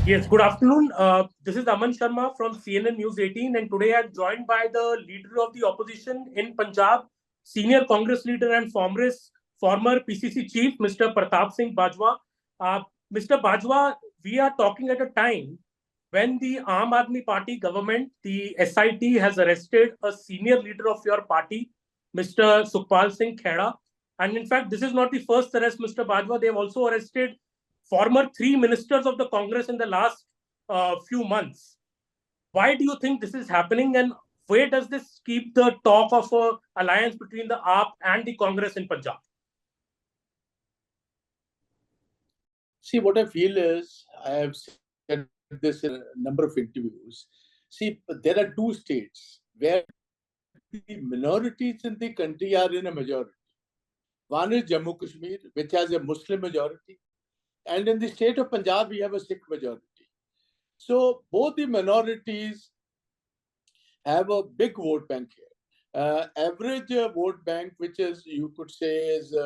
Yes, good afternoon. This is Aman Sharma from CNN News 18, and today I'm joined by the leader of the opposition in Punjab, senior Congress leader and former PCC chief, Mr. Partap Singh Bajwa. Uh, Mr. Bajwa, we are talking at a time when the Aadmi Party government, the SIT, has arrested a senior leader of your party, Mr. Sukhpal Singh Khaira. And in fact, this is not the first arrest, Mr. Bajwa. They have also arrested former three ministers of the Congress in the last few months. Why do you think this is happening, and where does this keep the talk of an alliance between the AAP and the Congress in Punjab? See, what I feel is, I have said this in a number of interviews. See, there are two states where the minorities in the country are in a majority. One is Jammu Kashmir, which has a Muslim majority. And in the state of Punjab, we have a Sikh majority. So both the minorities have a big vote bank here. Average vote bank, which is, you could say, is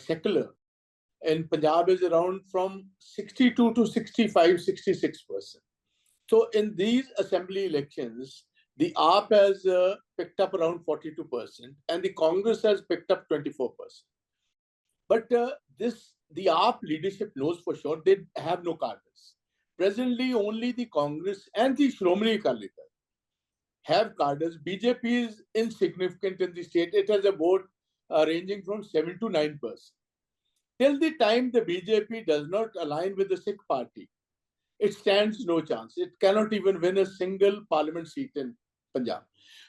secular, in Punjab is around from 62 to 65, 66%. So in these assembly elections, the AAP has picked up around 42% and the Congress has picked up 24%. But the AAP leadership knows for sure they have no cadres. Presently, only the Congress and the Shromani Akali Dal have cadres. BJP is insignificant in the state. It has a vote ranging from 7 to 9%. Till the time the BJP does not align with the Sikh party, it stands no chance. It cannot even win a single parliament seat in Punjab.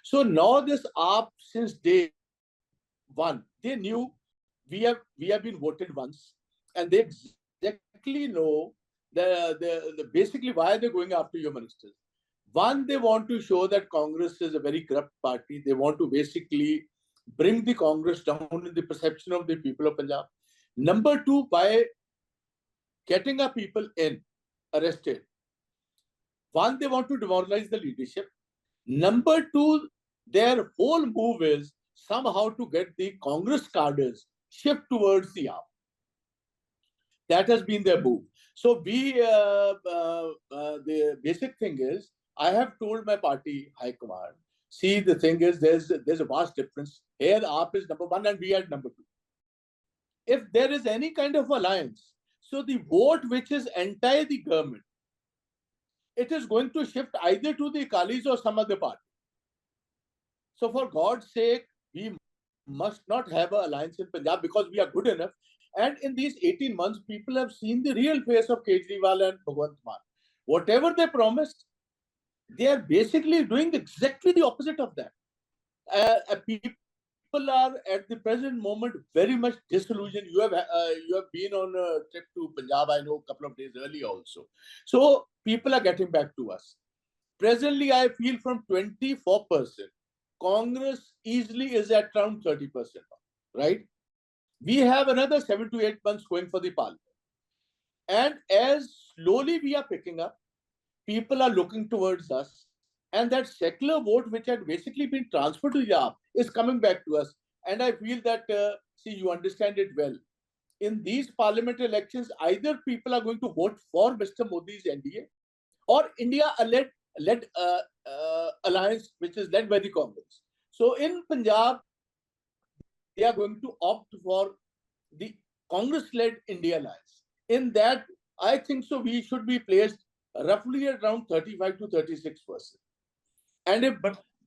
So now this AAP, since day one, they knew we have been voted once, and they exactly know the basically why they're going after your ministers. One, they want to show that Congress is a very corrupt party. They want to basically bring the Congress down in the perception of the people of Punjab. Number two, by getting our people arrested. One, they want to demoralize the leadership. Number two, their whole move is somehow to get the Congress cadres shift towards the AAP. That has been their move. So the basic thing is, I have told my party high command, see, the thing is, there's a vast difference. Here, AAP is number one and we are number two. If there is any kind of alliance, so the vote which is anti the government, it is going to shift either to the Akalis or some other party. So for God's sake, we must not have an alliance in Punjab because we are good enough. And in these 18 months, people have seen the real face of Kejriwal and Bhagwant. Whatever they promised, they are basically doing exactly the opposite of that. People are at the present moment very much disillusioned. You have been on a trip to Punjab, I know, a couple of days earlier also. So people are getting back to us. Presently, I feel from 24%, Congress easily is at around 30%, right? We have another 7 to 8 months going for the parliament. And as slowly we are picking up, people are looking towards us. And that secular vote, which had basically been transferred to the AAP, is coming back to us. And I feel that, see, you understand it well. In these parliament elections, either people are going to vote for Mr. Modi's NDA or India-led alliance, which is led by the Congress. So in Punjab, they are going to opt for the Congress-led India alliance. In that, I think so we should be placed roughly around 35 to 36%. And if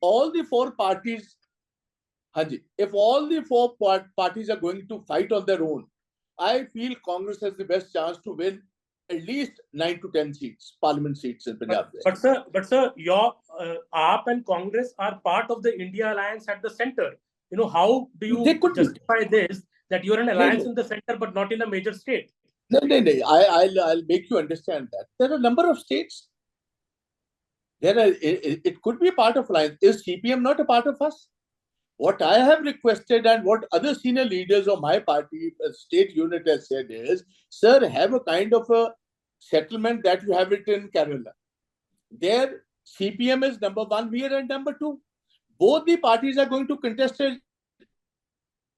all the four parties, if all the four parties are going to fight on their own, I feel Congress has the best chance to win at least 9 to 10 seats, parliament seats in Punjab. But sir, your AAP and Congress are part of the India alliance at the center. You know, how do you justify this, that you're an alliance in the center but not in a major state? No. I'll make you understand that. There are a number of states. It could be part of alliance. Is CPM not a part of us? What I have requested and what other senior leaders of my party, state unit, has said is, sir, have a kind of a settlement that you have it in Kerala. There, CPM is number one, we are at number two. Both the parties are going to contest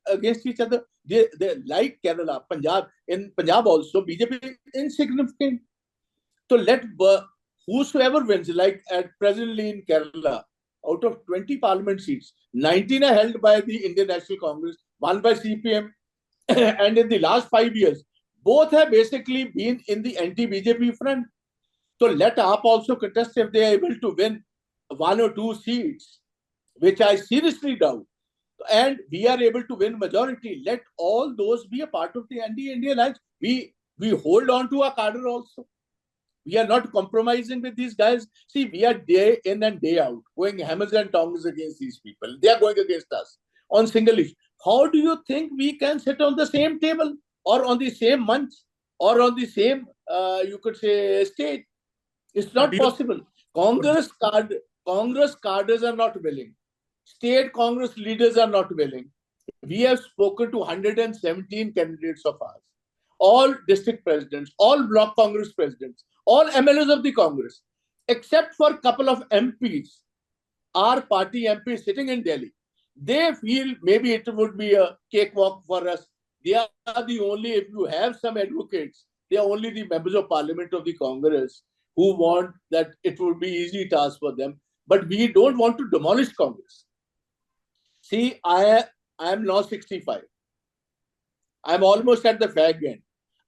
against each other. They like Kerala, Punjab. In Punjab also, BJP is insignificant. So whosoever wins, like at presently in Kerala, out of 20 parliament seats, 19 are held by the Indian National Congress, one by CPM, and in the last 5 years, both have basically been in the anti-BJP front. So let AAP also contest if they are able to win 1 or 2 seats, which I seriously doubt, and we are able to win majority. Let all those be a part of the anti-India alliance. We hold on to our cadre also. We are not compromising with these guys. See, we are day in and day out going hammers and tongs against these people. They are going against us on single issue. How do you think we can sit on the same table or on the same munch or on the same, you could say, stage? It's not possible. Congress cadres are not willing. State Congress leaders are not willing. We have spoken to 117 candidates of ours, all district presidents, all block Congress presidents, all MLAs of the Congress, except for a couple of MPs, our party MPs sitting in Delhi. They feel maybe it would be a cakewalk for us. They are the only, if you have some advocates, they are only the members of parliament of the Congress who want that it would be easy task for them. But we don't want to demolish Congress. See, I am now 65. I'm almost at the fag end.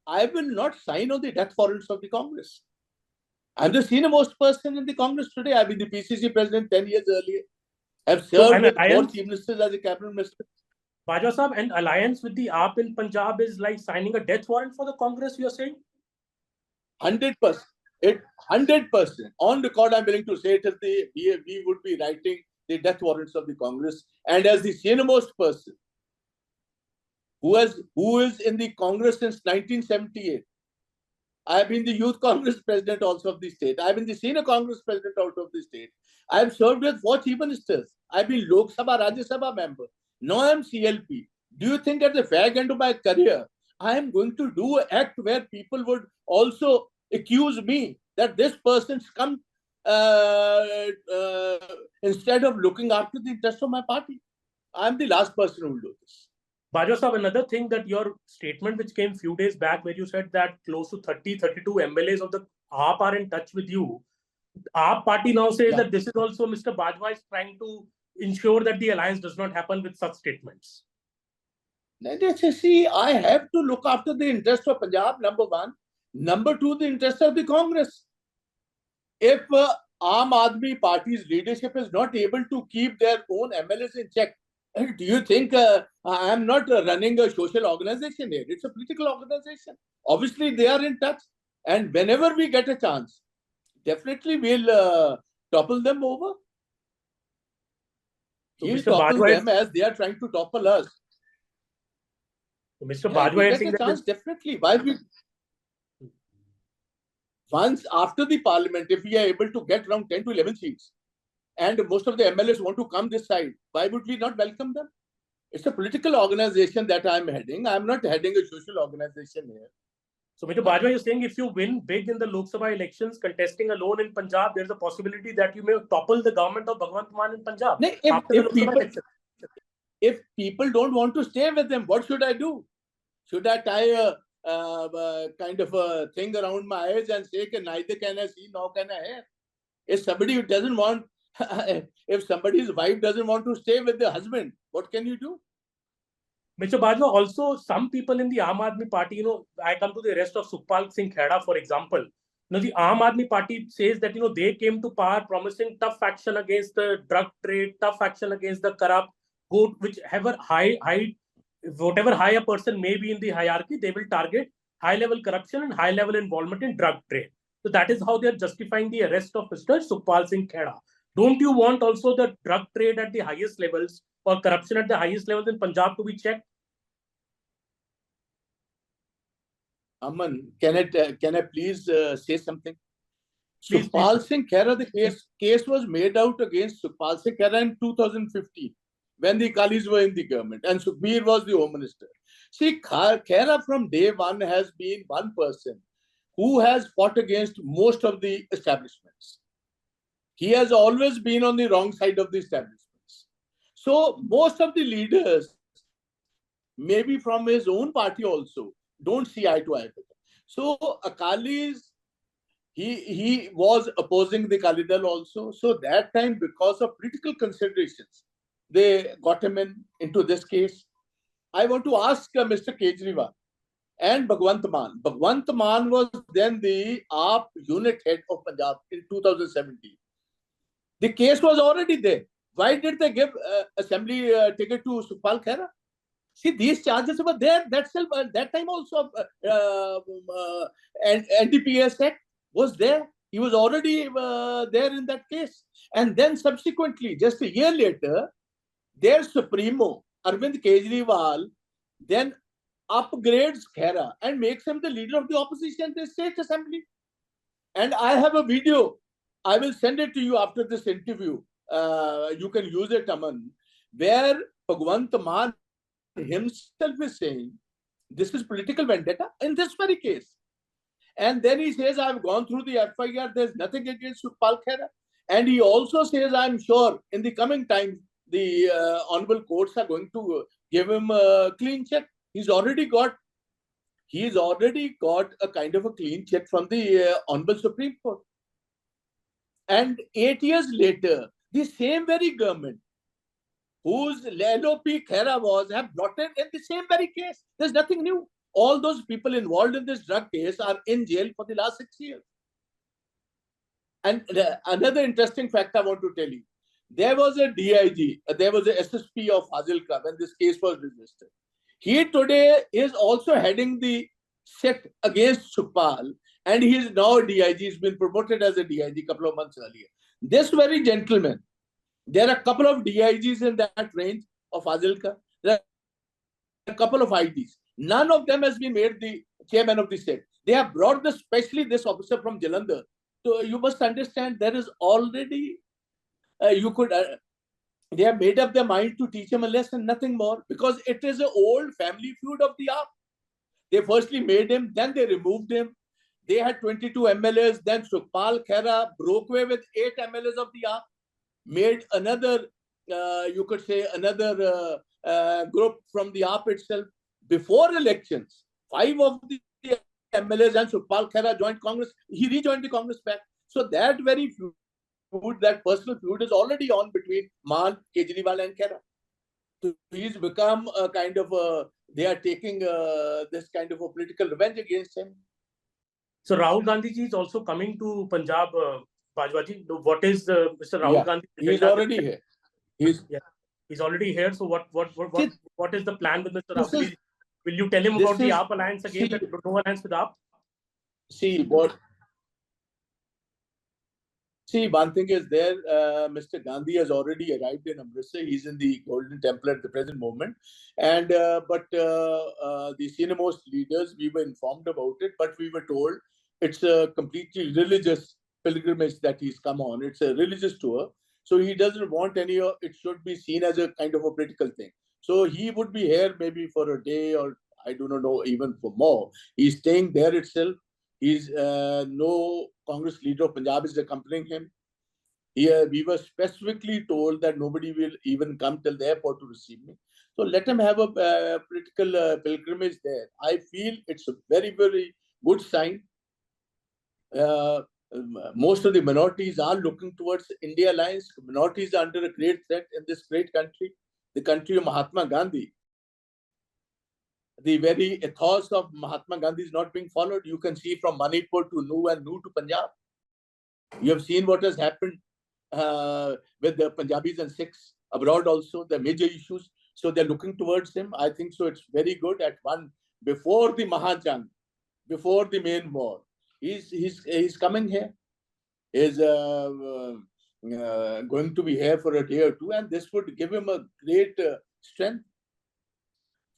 I will not sign on the death warrants of the Congress. I'm the senior most person in the Congress today. I've been the PCC president 10 years earlier. I've served with 4 chief ministers as a cabinet minister. Bajwa Sahab, an alliance with the AAP in Punjab is like signing a death warrant for the Congress, you're saying? 100%. 100%. On record, I'm willing to say it. We would be writing the death warrants of the Congress. And as the senior most person, who is in the Congress since 1978. I have been the youth Congress president also of the state. I have been the senior Congress president out of the state. I have served with 4 chief ministers. I have been Lok Sabha, Rajya Sabha member. Now I am CLP. Do you think at the fag end of my career, I am going to do an act where people would also accuse me that this person's come instead of looking after the interest of my party? I am the last person who will do this. Bajwa Sahab, another thing that your statement which came few days back where you said that close to 32 MLAs of the AAP are in touch with you. AAP party now says that this is also Mr. Bajwa is trying to ensure that the alliance does not happen with such statements. See, I have to look after the interest of Punjab, number 1. Number 2, the interest of the Congress. If Aadmi party's leadership is not able to keep their own MLAs in check, do you think I am not running a social organization here? It's a political organization. Obviously, they are in touch. And whenever we get a chance, definitely we'll topple them over. So He'll topple them as they are trying to topple us. So Mr. Bajwa is saying that chance, definitely. Why we... Once after the parliament, if we are able to get around 10 to 11 seats, and most of the MLAs want to come this side, why would we not welcome them? It's a political organization that I'm heading. I'm not heading a social organization here. So, Mr. Bajwa, you're saying if you win big in the Lok Sabha elections, contesting alone in Punjab, there's a possibility that you may topple the government of Bhagwant Mann in Punjab. If people don't want to stay with them, what should I do? Should I tie a kind of a thing around my eyes and say, neither can I see, nor can I hear? If somebody who doesn't want, if somebody's wife doesn't want to stay with the husband, what can you do? Mr. Bajwa, also some people in the Aam Aadmi party, I come to the arrest of Sukhpal Singh Khaira, for example. The Aam Aadmi party says that, they came to power promising tough action against the drug trade, tough action against the corrupt, whatever high a person may be in the hierarchy, they will target high-level corruption and high-level involvement in drug trade. So that is how they are justifying the arrest of Mr. Sukhpal Singh Khaira. Don't you want also the drug trade at the highest levels or corruption at the highest levels in Punjab to be checked? Aman, can I please say something? Please, Sukhpal Singh Khaira, the case was made out against Sukhpal Singh Khaira in 2015 when the Akalis were in the government and Sukhbir was the Home Minister. See, Khaira from day one has been one person who has fought against most of the establishments. He has always been on the wrong side of the establishments. So most of the leaders, maybe from his own party also, don't see eye to eye with him. So Akalis, He was opposing the Kalidal also. So that time, because of political considerations, they got him into this case. I want to ask Mr. Kejriwal and Bhagwant Mann. Bhagwant Mann was then the AAP unit head of Punjab in 2017. The case was already there. Why did they give assembly ticket to Sukhpal Khaira? See, these charges were there. That time also, and NDPS Act was there. He was already there in that case. And then subsequently, just a year later, their supremo, Arvind Kejriwal, then upgrades Khaira and makes him the leader of the opposition in the state assembly. And I have a video. I will send it to you after this interview. You can use it, Aman, where Bhagwant Mann himself is saying this is political vendetta in this very case. And then he says, I've gone through the FIR, there's nothing against Sukhpal Khaira. And he also says, I'm sure in the coming time, the honorable courts are going to give him a clean check. He's already got a kind of a clean check from the honorable Supreme Court. And 8 years later, the same very government whose LOP Khaira was, have brought in the same very case. There's nothing new. All those people involved in this drug case are in jail for the last 6 years. And another interesting fact I want to tell you, there was a DIG, there was a SSP of Fazilka when this case was registered. He today is also heading the set against Sukhpal, and he is now a DIG. He's been promoted as a DIG a couple of months earlier. This very gentleman, there are a couple of DIGs in that range of Fazilka. There are a couple of IDs. None of them has been made the chairman of the state. They have brought especially this officer from Jalandhar. So you must understand there is already, they have made up their mind to teach him a lesson, nothing more, because it is an old family feud of the AAP. They firstly made him, then they removed him. They had 22 MLAs, then Sukhpal Khaira broke away with 8 MLAs of the AAP, made another, you could say, another group from the AAP itself. Before elections, 5 of the MLAs and Sukhpal Khaira joined Congress. He rejoined the Congress back. So that very feud, that personal feud is already on between Mann, Kejriwal and Khaira. So he's become a kind of they are taking this kind of a political revenge against him. So Rahul Gandhi ji is also coming to Punjab, Bajwa ji. What is Mr. Rahul Gandhi? He's already here. He's already here. So what is the plan with Mr. Rahul Gandhi? Will you tell him about the AAP alliance again, that no alliance with AAP? One thing is there, Mr. Gandhi has already arrived in Amritsar. He's in the Golden Temple at the present moment. And but the senior-most leaders, we were informed about it, but we were told it's a completely religious pilgrimage that he's come on. It's a religious tour. So he doesn't want any, it should be seen as a kind of a political thing. So he would be here maybe for a day, or I do not know, even for more. He's staying there itself. He's no Congress leader of Punjab is accompanying him. Here, we were specifically told that nobody will even come till the airport to receive me. So let him have a political pilgrimage there. I feel it's a very, very good sign. Most of the minorities are looking towards India alliance. Minorities are under a great threat in this great country, the country of Mahatma Gandhi. The very ethos of Mahatma Gandhi is not being followed. You can see from Manipur to Nu and Nu to Punjab. You have seen what has happened with the Punjabis and Sikhs abroad also, the major issues. So they're looking towards him. I think so. It's very good at one, before the Mahajang, before the main war. He's coming here. He's going to be here for a day or two, and this would give him a great strength.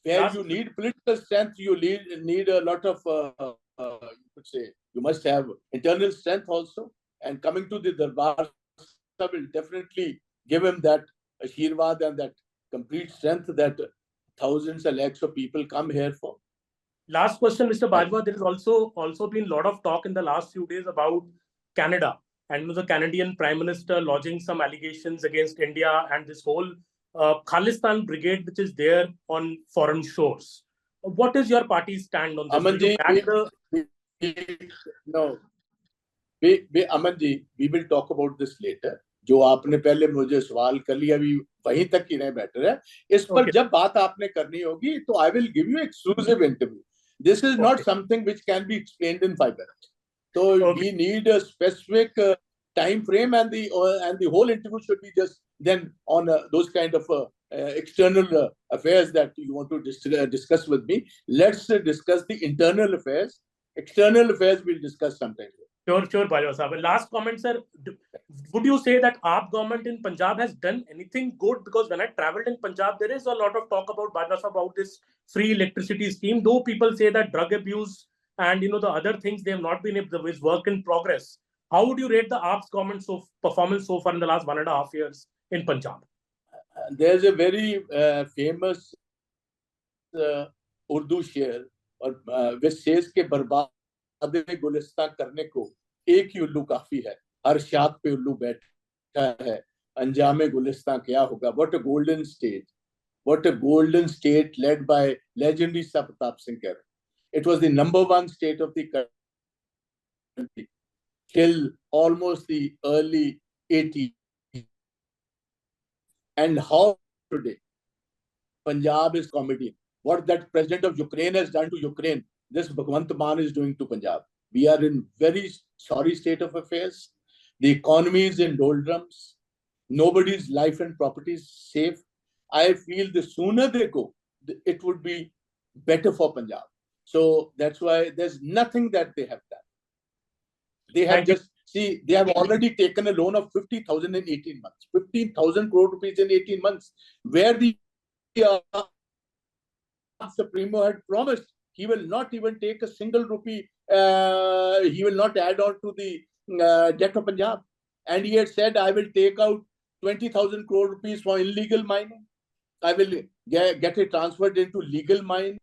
Where you need political strength, you need a lot of, you could say, you must have internal strength also. And coming to the Darbar will definitely give him that Ashirwad and that complete strength that thousands and lakhs of people come here for. Last question, Mr. Bajwa. There has also been a lot of talk in the last few days about Canada, and the Canadian Prime Minister lodging some allegations against India and this whole Khalistan brigade which is there on foreign shores. What is your party's stand on this? Amanji, no. Aman ji, we will talk about this later. जो आपने पहले मुझे सवाल कर लिया, अभी वहीं तक ही रहे बेटर है. इस पर जब बात आपने करनी होगी तो I will give you exclusive interview. This is not something which can be explained in 5 minutes. So we need a specific time frame, and the whole interview should be just then on those kind of external affairs that you want to discuss with me. Let's discuss the internal affairs. External affairs we'll discuss sometime. Sure, Bajwa sir. Last comment, sir. Would you say that AAP government in Punjab has done anything good? Because when I traveled in Punjab, there is a lot of talk about Bajwa sir, about this free electricity scheme. Though people say that drug abuse and the other things, they have not been able to, is work in progress. How would you rate the AAP's government performance so far in the last 1.5 years in Punjab? There's a very famous Urdu शेर which says के बर्बाद गुलिस्तान करने को एक ही उल्लू काफी है, हर शाख पे उल्लू बैठा है, अंजामे गुलिस्तान क्या होगा. What a golden state, what a golden state led by legendary Partap Singh Khaira. It was the #1 state of the country till almost the early 80s. And how today Punjab is comedy. What that president of Ukraine has done to Ukraine, this Bhagwant Mann is doing to Punjab. We are in very sorry state of affairs. The economy is in doldrums. Nobody's life and property is safe. I feel the sooner they go, it would be better for Punjab. So that's why there's nothing that they have done. They have they have already taken a loan of 50,000 in 18 months. 15,000 crore rupees in 18 months, where the Supremo had promised he will not even take a single rupee. He will not add on to the debt of Punjab. And he had said, I will take out 20,000 crore rupees for illegal mining. I will get it transferred into legal mining.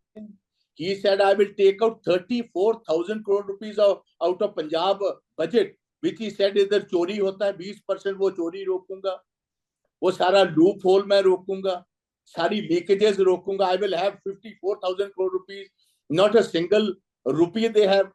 He said, I will take out 34,000 crore rupees out of Punjab budget, which he said इधर चोरी होता है, 20% वो चोरी रोकूंगा, वो सारा loop hole मैं रोकूंगा, सारी leakages रोकूंगा. I will have 54,000 crore rupees. Not a single rupee they have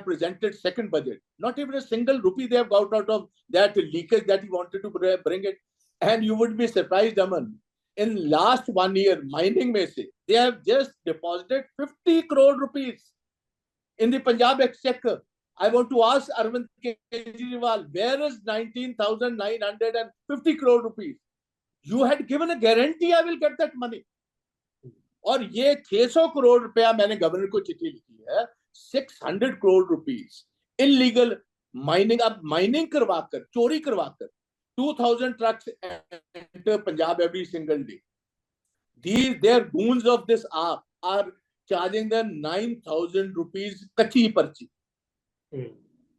presented second budget. Not even a single rupee they have got out of that leakage that he wanted to bring it. And you would be surprised, Aman. In last 1 year, mining mein se, they have just deposited 50 crore rupees in the Punjab exchequer. I want to ask Arvind Kejriwal, where is 19,950 crore rupees? You had given a guarantee I will get that money. और ये 600 करोड़ रुपया मैंने governor को चिट्ठी लिखी है. 600 crore rupees illegal mining, अब mining करवाकर, चोरी करवाकर 2,000 trucks enter Punjab every single day. Their goons of this AAP are charging them 9,000 rupees kachi parchi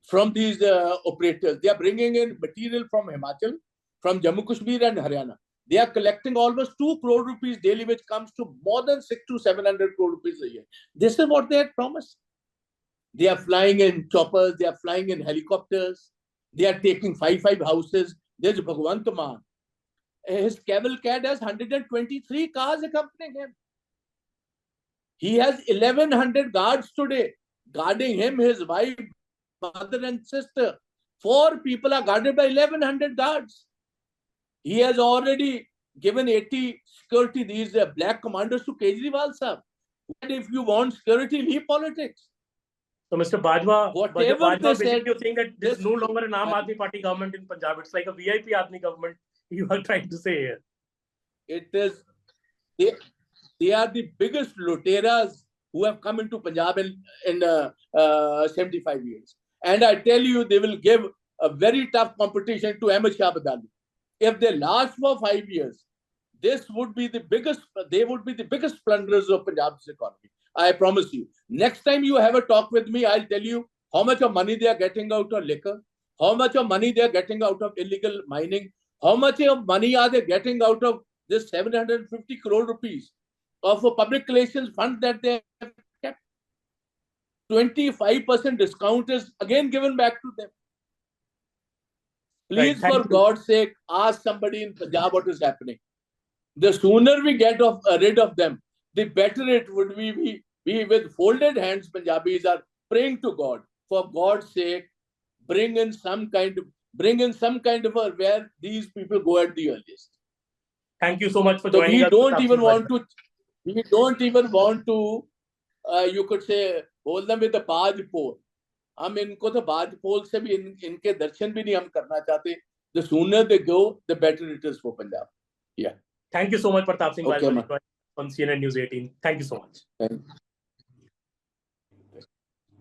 from these operators. They are bringing in material from Himachal, from Jammu Kashmir and Haryana. They are collecting almost 2 crore rupees daily, which comes to more than 600 to 700 crore rupees a year. This is what they had promised. They are flying in choppers. They are flying in helicopters. They are taking 5 houses. There's Bhagwant Mann. His cavalcade has 123 cars accompanying him. He has 1,100 guards today guarding him, his wife, mother and sister. 4 people are guarded by 1,100 guards. He has already given 80 security, these black commanders to Kejriwal sir. And if you want security, leave politics. So Mr. Bajwa, whatever they said, you're saying that this is no longer an Aam Aadmi Party government in Punjab. It's like a VIP Aadmi government you are trying to say here. It is, they are the biggest luteras who have come into Punjab in 75 years. And I tell you, they will give a very tough competition to Ahmed Shah Badali. If they last for 5 years, this would be the biggest, they would be the biggest plunderers of Punjab's economy. I promise you. Next time you have a talk with me, I'll tell you how much of money they are getting out of liquor, how much of money they are getting out of illegal mining, how much of money are they getting out of this 750 crore rupees of a public relations fund that they have kept. 25% discount is again given back to them. Please, for God's sake, ask somebody in Punjab what is happening. The sooner we get rid of them, the better it would be. We with folded hands, Punjabis are praying to God. For God's sake, bring in some kind of a where these people go at the earliest. Thank you so much for So joining we us. don't even want to, you could say, hold them with the Baj pole. हम इनको तो Baj pole से भी इनके दर्शन भी नहीं हम करना चाहते. The sooner they go, the better it is for Punjab. Yeah. Thank you so much, Partap Singh Okay, Bajwa, on CNN News 18. Thank you so much. Thank you.